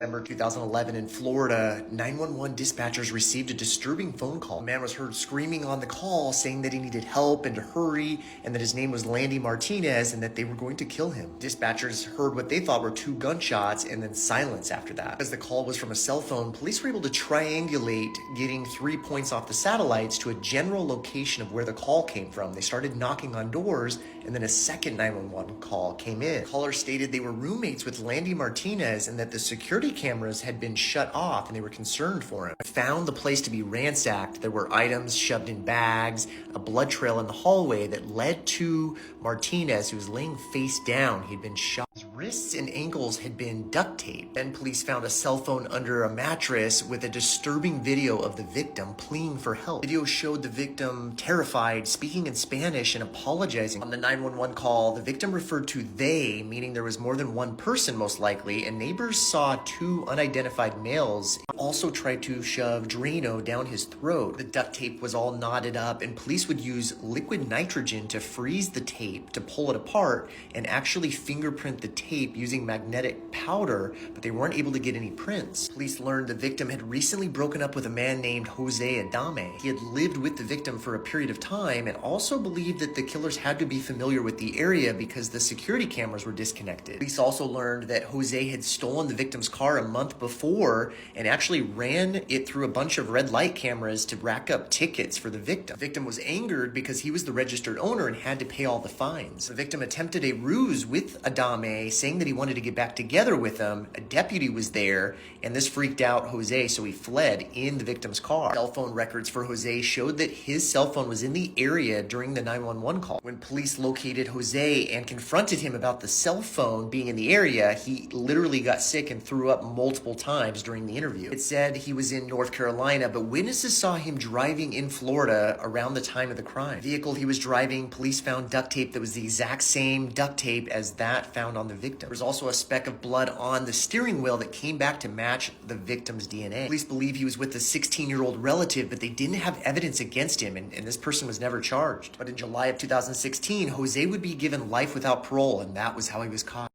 December 2011 in Florida, 911 dispatchers received a disturbing phone call. A man was heard screaming on the call saying that he needed help and to hurry and that his name was Landy Martinez and that they were going to kill him. Dispatchers heard what they thought were 2 gunshots and then silence after that. As the call was from a cell phone, police were able to triangulate getting 3 points off the satellites to a general location of where the call came from. They started knocking on doors and then a second 911 call came in. The caller stated they were roommates with Landy Martinez and that the security cameras had been shut off and they were concerned for him. Found the place to be ransacked. There were items shoved in bags, a blood trail in the hallway that led to Martinez, who was laying face down. He'd been shot. His wrists and ankles had been duct taped. Then police found a cell phone under a mattress with a disturbing video of the victim pleading for help. The video showed the victim terrified, speaking in Spanish and apologizing. On the 911 call, the victim referred to they, meaning there was more than one person most likely, and neighbors saw 2 unidentified males also tried to shove Drano down his throat. The duct tape was all knotted up, and police would use liquid nitrogen to freeze the tape to pull it apart and actually fingerprint the tape using magnetic powder, but they weren't able to get any prints. Police learned the victim had recently broken up with a man named Jose Adame. He had lived with the victim for a period of time and also believed that the killers had to be familiar with the area because the security cameras were disconnected. Police also learned that Jose had stolen the victim's car a month before and actually ran it through a bunch of red light cameras to rack up tickets for the victim. The victim was angered because he was the registered owner and had to pay all the fines. The victim attempted a ruse with Adame, saying that he wanted to get back together with him. A deputy was there, and this freaked out Jose, so he fled in the victim's car. Cell phone records for Jose showed that his cell phone was in the area during the 911 call. When police located Jose and confronted him about the cell phone being in the area, he literally got sick and threw up multiple times during the interview. It said he was in North Carolina, but witnesses saw him driving in Florida around the time of the crime. The vehicle he was driving, police found duct tape that was the exact same duct tape as that found on the victim. There was also a speck of blood on the steering wheel that came back to match the victim's DNA. Police believe he was with a 16-year-old relative, but they didn't have evidence against him, and this person was never charged. But in July of 2016, Jose would be given life without parole, and that was how he was caught.